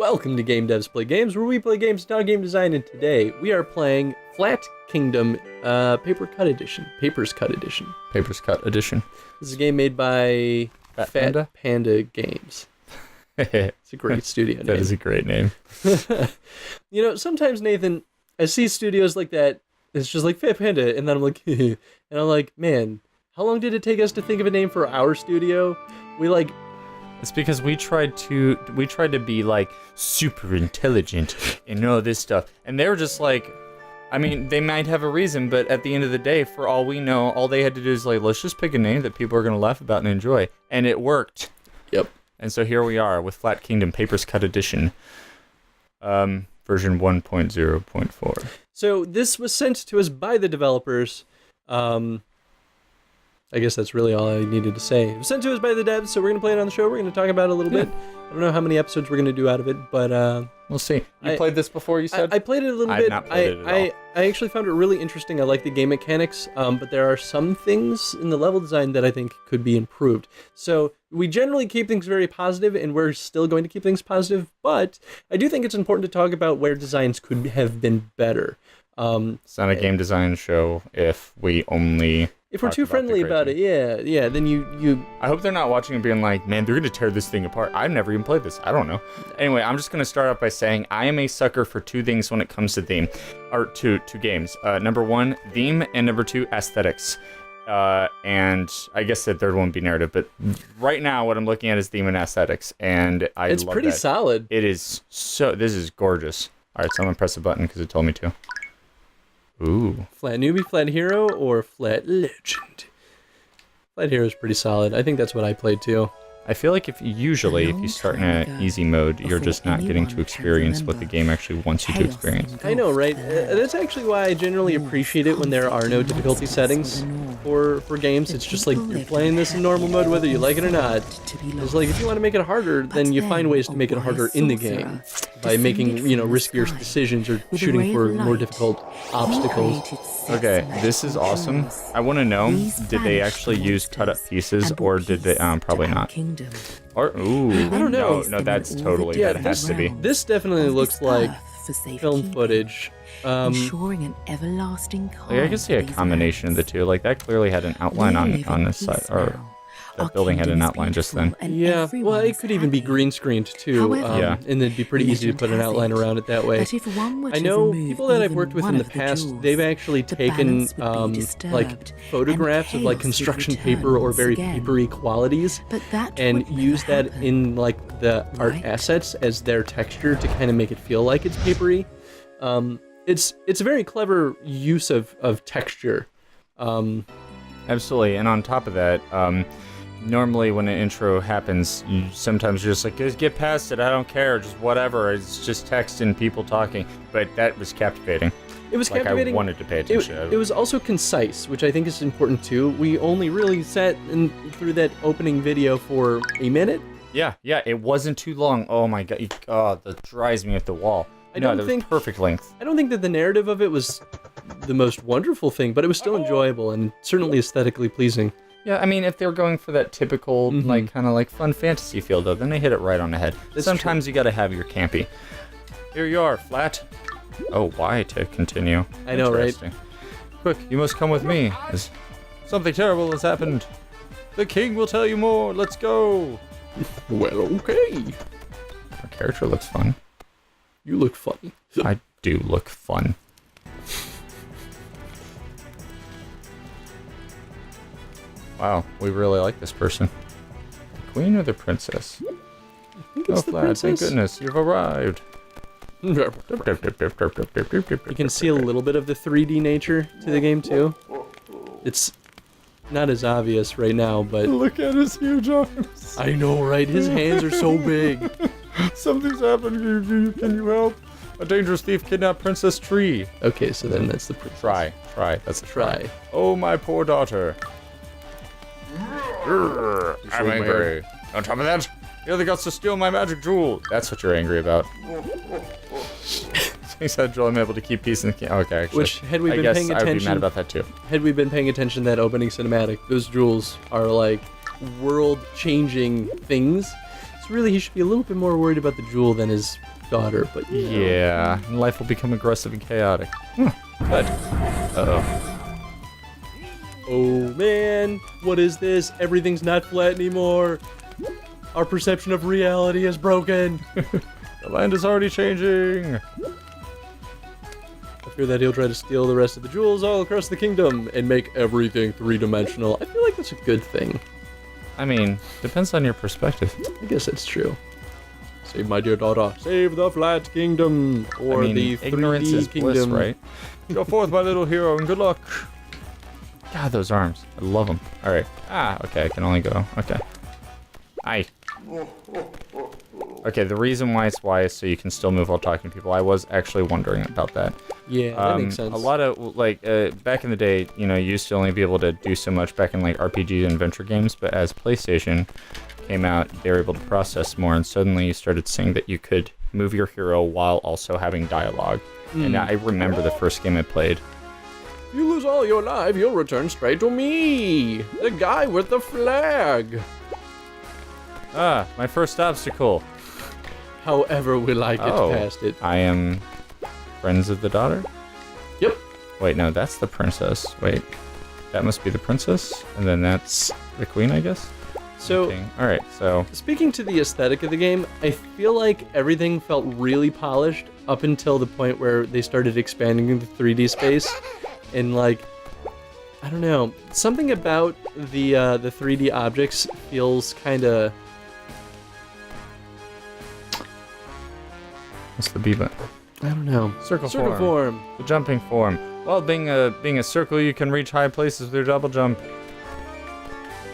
Welcome to Game Devs Play Games, where we play games about game design, and today we are playing Flat Kingdom Papers Cut Edition. Papers Cut Edition. This is a game made by Fat Panda Games. It's a great studio name. That is a great name. You know, sometimes, Nathan, I see studios like that, it's just like Fat Panda, and then I'm like, and I'm like, man, how long did it take us to think of a name for our studio? It's because we tried to be like super intelligent and all this stuff, and they were just like, I mean, they might have a reason, but at the end of the day, for all we know, all they had to do is like, let's just pick a name that people are gonna laugh about and enjoy, and it worked. Yep. And so here we are with Flat Kingdom Papers Cut Edition, version 1.0.4. So this was sent to us by the developers. I guess that's really all I needed to say. It was sent to us by the devs, so we're going to play it on the show. We're going to talk about it a little bit. I don't know how many episodes we're going to do out of it, but... we'll see. You played this before, you said? I played it a little bit. I've not played it at all. I actually found it really interesting. I like the game mechanics, but there are some things in the level design that I think could be improved. So we generally keep things very positive, and we're still going to keep things positive, but I do think it's important to talk about where designs could have been better. It's not a game design show if we only... If we're too friendly about it, yeah, then you... I hope they're not watching and being like, man, they're going to tear this thing apart. I've never even played this. I don't know. Anyway, I'm just going to start out by saying I am a sucker for two things when it comes to theme, or two games. Number one, theme, and number two, aesthetics. And I guess the third one would be narrative, but right now what I'm looking at is theme and aesthetics, and I love that. It's pretty solid. It is so... This is gorgeous. All right, so I'm going to press the button because it told me to. Ooh. Flat newbie, flat hero, or flat legend? Flat hero is pretty solid. I think that's what I played too. I feel like if you start in an easy mode, you're just not getting to experience what the game actually wants you to experience. I know, right? That's actually why I generally appreciate it when there are no difficulty settings for games. It's just like you're playing this in normal mode whether you like it or not. It's like if you want to make it harder, then you find ways to make it harder in the game by making, riskier decisions or shooting for more difficult obstacles. Okay, this is awesome. I want to know, did they actually use cut up pieces or did they, probably not. Or, ooh, I don't know. No, that's totally, that has to be. This definitely looks like film footage. Ensuring an everlasting I can see a combination of the two. Like, that clearly had an outline on the side, or that building had an outline just then. Yeah, well, it could even be green screened too. Yeah. And it'd be pretty easy to put an outline around it that way. I know people that I've worked with in the past, they've actually taken like photographs of like construction paper or very papery qualities and used that in like the art assets as their texture to kind of make it feel like it's papery. It's a very clever use of texture. Absolutely, and on top of that, normally when an intro happens, sometimes you're just like, just get past it, I don't care, just whatever, it's just text and people talking, but that was captivating. It was like captivating. I wanted to pay attention. It was also concise, which I think is important too. We only really sat through that opening video for a minute. Yeah, it wasn't too long. Oh my god, that drives me at the wall. That was perfect length. I don't think that the narrative of it was the most wonderful thing, but it was still enjoyable and certainly aesthetically pleasing. Yeah, I mean, if they're going for that typical, like, kind of like fun fantasy feel, though, then they hit it right on the head. Sometimes you gotta have your campy. Here you are, Flat. Oh, why to continue? I know, right? Quick, you must come with me. Something terrible has happened. The king will tell you more. Let's go. Well, okay. Our character looks fun. You look funny. I do look fun. Wow, we really like this person. The queen or the princess? I think it's the Flat, princess. thank goodness, you've arrived. You can see a little bit of the 3D nature to the game, too. It's not as obvious right now, but... Look at his huge arms. I know, right? His hands are so big. Something's happened. Can you help? A dangerous thief kidnapped Princess Tree. Okay, so then that's the princess. Try. That's a Try. Oh, my poor daughter. I'm angry. On top of that, you have the guts to steal my magic jewel. That's what you're angry about. He said, "Joel, I'm able to keep peace in the camp." Okay, actually. Which, had we been paying attention, I would be mad about that too. Had we been paying attention to that opening cinematic, those jewels are like world-changing things. really, he should be a little bit more worried about the jewel than his daughter, but yeah, and life will become aggressive and chaotic. Good. Uh-oh. Oh man, what is this? Everything's not flat anymore. Our perception of reality is broken. The land is already changing. I fear that he'll try to steal the rest of the jewels all across the kingdom and make everything three-dimensional. I feel like that's a good thing. I mean, depends on your perspective. I guess that's true. Save my dear daughter. Save the flat kingdom. Or the 3D ignorance is kingdom. bliss, right? Go forth, my little hero, and good luck. God, those arms. I love them. All right. Okay, I can only go. Okay. Aye. Okay, the reason why it's Y is so you can still move while talking to people. I was actually wondering about that. Yeah, that makes sense. A lot of, like, back in the day, you know, you used to only be able to do so much back in, like, RPG and adventure games, but as PlayStation came out, they were able to process more, and suddenly you started seeing that you could move your hero while also having dialogue. And I remember the first game I played. You lose all your life, you'll return straight to me. The guy with the flag. My first obstacle. However will I get past it? I am friends of the daughter? Yep. Wait, no, that's the princess. Wait, that must be the princess, and then that's the queen, I guess? So, alright, so... Speaking to the aesthetic of the game, I feel like everything felt really polished up until the point where they started expanding the 3D space. And, like, I don't know, something about the 3D objects feels kind of... What's the B button? I don't know. Circle form. The jumping form. Well, being a circle, you can reach high places with your double jump.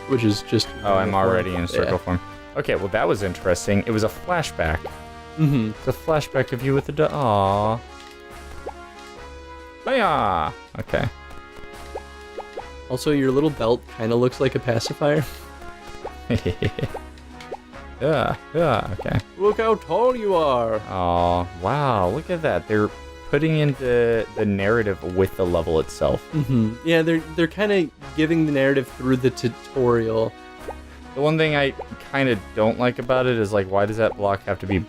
Which is just... Oh, I'm already in circle form. Okay, well, that was interesting. It was a flashback. Mm-hmm. It's a flashback of you with the Aww. Hiya! Okay. Also, your little belt kind of looks like a pacifier. Yeah, okay. Look how tall you are. Oh, wow, look at that. They're putting in the narrative with the level itself. Mm-hmm. Yeah, they're kind of giving the narrative through the tutorial. The one thing I kind of don't like about it is, like, why does that block have to be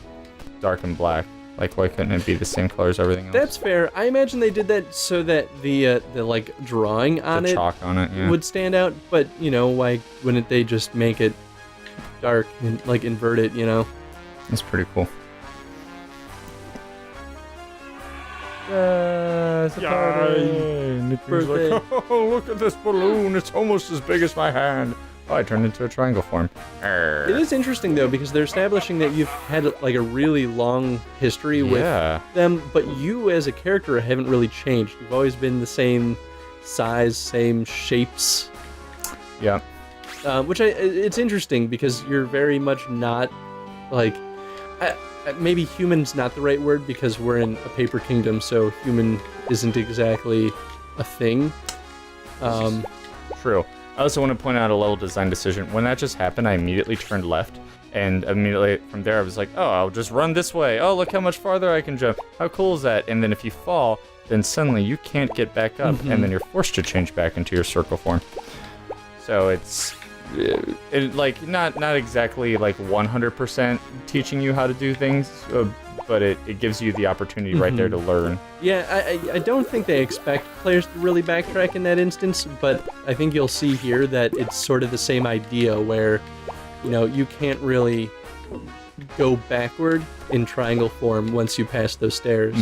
dark and black? Like, why couldn't it be the same color as everything else? That's fair. I imagine they did that so that the like drawing on the it chalk on it, yeah. would stand out. But you know, why wouldn't they just make it dark and like invert it? You know, That's pretty cool. It's a party. Nikki's like, oh, look at this balloon. It's almost as big as my hand. Oh, I turned into a triangle form. It is interesting though because they're establishing that you've had like a really long history with them, but you as a character haven't really changed. You've always been the same size, same shapes. Yeah. Which it's interesting because you're very much not like maybe human's not the right word because we're in a paper kingdom, so human isn't exactly a thing. True. I also want to point out a level design decision. When that just happened, I immediately turned left, and immediately from there I was like, oh, I'll just run this way. Oh, look how much farther I can jump. How cool is that? And then if you fall, then suddenly you can't get back up, and then you're forced to change back into your circle form. So it's like not exactly like 100% teaching you how to do things, but it gives you the opportunity right there to learn. Yeah, I don't think they expect players to really backtrack in that instance, but I think you'll see here that it's sort of the same idea where, you know, you can't really go backward in triangle form once you pass those stairs.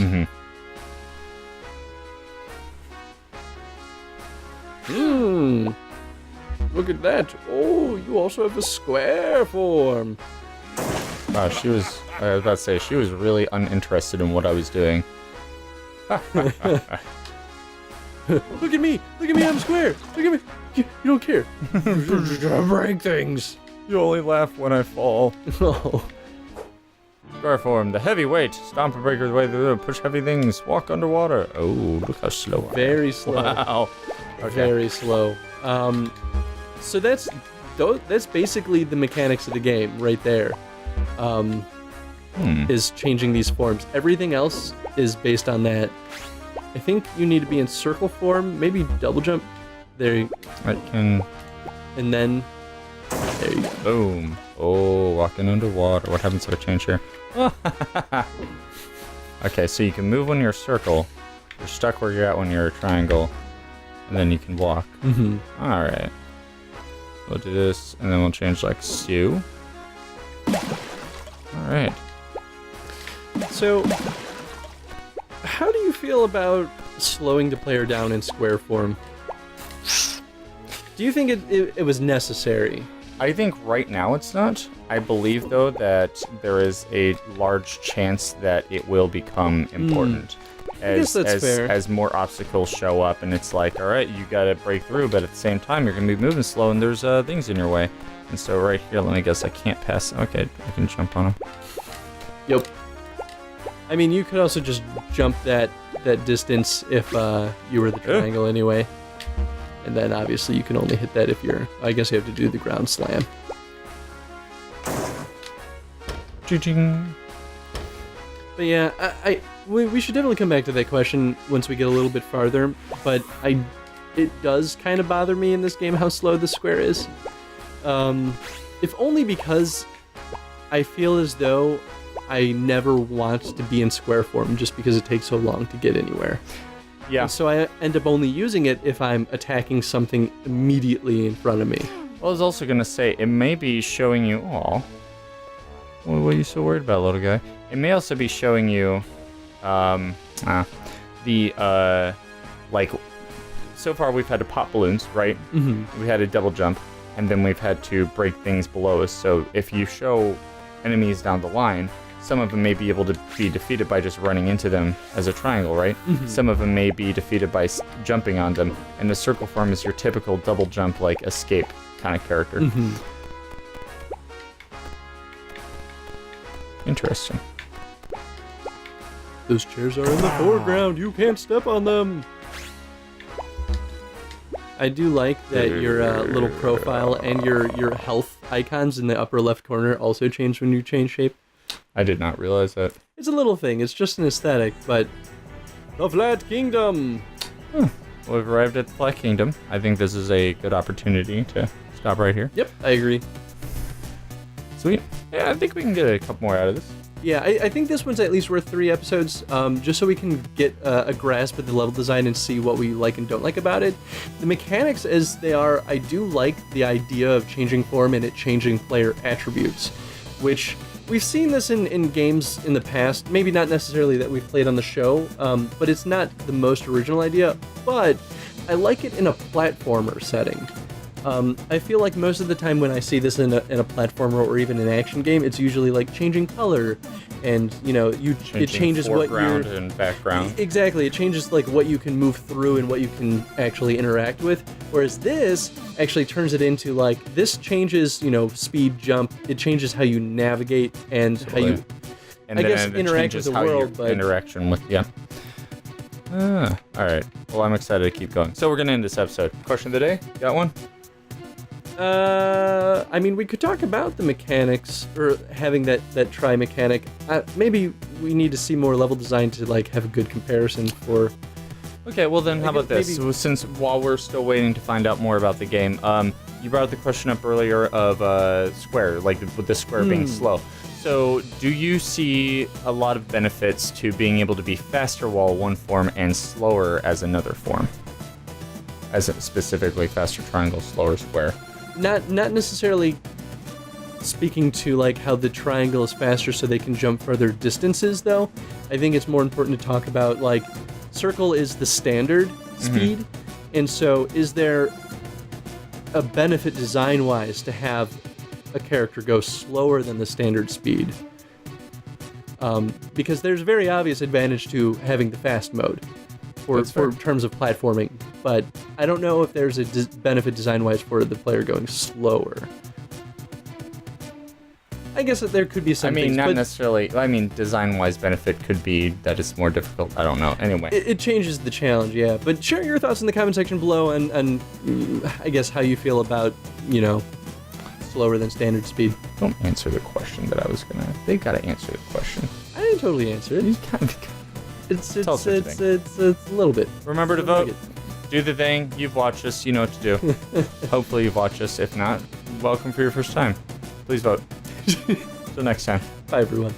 Look at that. Oh, you also have a square form. Wow, I was about to say, she was really uninterested in what I was doing. Look at me, I'm square. Look at me. You don't care. Break things. You only laugh when I fall. Oh. Square form, the heavy weight. Stomp a breaker the way through, push heavy things, walk underwater. Oh, look how slow I am. Very slow. Wow. Okay. Very slow. So that's basically the mechanics of the game right there. Is changing these forms. Everything else is based on that. I think you need to be in circle form, maybe double jump. There you I can... And then... There you go. Boom. Oh, walking underwater. What happens if I change here? Okay, so you can move when you're a circle. You're stuck where you're at when you're a triangle. And then you can walk. Mm-hmm. Alright. We'll do this, and then we'll change, like, Sue. Alright. So, how do you feel about slowing the player down in square form? Do you think it was necessary? I think right now it's not. I believe, though, that there is a large chance that it will become important. I guess that's fair. As more obstacles show up, and it's like, all right, you gotta break through, but at the same time, you're gonna be moving slow, and there's things in your way. And so right here, let me guess, I can't pass. Okay, I can jump on them. Yep. I mean, you could also just jump that distance if you were the triangle anyway. And then obviously you can only hit that if you're... I guess you have to do the ground slam. Ching. But yeah, we should definitely come back to that question once we get a little bit farther. But it does kind of bother me in this game how slow the square is. If only because I feel as though I never want to be in square form just because it takes so long to get anywhere. Yeah. And so I end up only using it if I'm attacking something immediately in front of me. Well, I was also going to say, it may be showing you... Aw. What are you so worried about, little guy? It may also be showing you... like... So far, we've had to pop balloons, right? Mm-hmm. We had a double jump, and then we've had to break things below us. So if you show enemies down the line... Some of them may be able to be defeated by just running into them as a triangle, right? Mm-hmm. Some of them may be defeated by jumping on them. And the circle form is your typical double jump, like, escape kind of character. Mm-hmm. Interesting. Those chairs are in the foreground. You can't step on them. I do like that your little profile and your health icons in the upper left corner also change when you change shape. I did not realize that. It's a little thing. It's just an aesthetic, but... The Flat Kingdom! Well, we've arrived at the Flat Kingdom. I think this is a good opportunity to stop right here. Yep, I agree. Sweet. Yeah, I think we can get a couple more out of this. Yeah, I think this one's at least worth 3 episodes, just so we can get a grasp of the level design and see what we like and don't like about it. The mechanics as they are, I do like the idea of changing form and it changing player attributes, which... We've seen this in games in the past, maybe not necessarily that we've played on the show, but it's not the most original idea, but I like it in a platformer setting. I feel like most of the time when I see this in a platformer or even an action game, it's usually like changing color, and you know, it changes what you're... and background. Exactly, it changes like what you can move through and what you can actually interact with. Whereas this actually turns it into like this changes, you know, speed, jump. It changes how you navigate and how you, and I then guess, it interact with the how world. Your but interaction with all right. Well, I'm excited to keep going. So we're gonna end this episode. Question of the day. Got one? I mean, we could talk about the mechanics, or having that try mechanic. Maybe we need to see more level design to like have a good comparison for... Okay, well then, how about this? maybe- Since while we're still waiting to find out more about the game, you brought the question up earlier of square, like with the square being slow. So, do you see a lot of benefits to being able to be faster while one form and slower as another form? As specifically faster triangle, slower square. Not necessarily speaking to like how the triangle is faster so they can jump further distances, though. I think it's more important to talk about like circle is the standard speed, and so is there a benefit design-wise to have a character go slower than the standard speed? Because there's a very obvious advantage to having the fast mode for terms of platforming, but I don't know if there's a benefit design-wise for the player going slower. I guess that there could be some things, not but necessarily. I mean, design-wise benefit could be that it's more difficult. I don't know. Anyway. it changes the challenge, yeah. But share your thoughts in the comment section below, and I guess how you feel about, you know, slower than standard speed. Don't answer the question that I was gonna. They gotta answer the question. I didn't totally answer it. You kind of. It's Tell us what you it's a little bit. Remember to I vote. like Do the thing. You've watched us. You know what to do. Hopefully you've watched us. If not, welcome for your first time. Please vote. Till next time. Bye, everyone.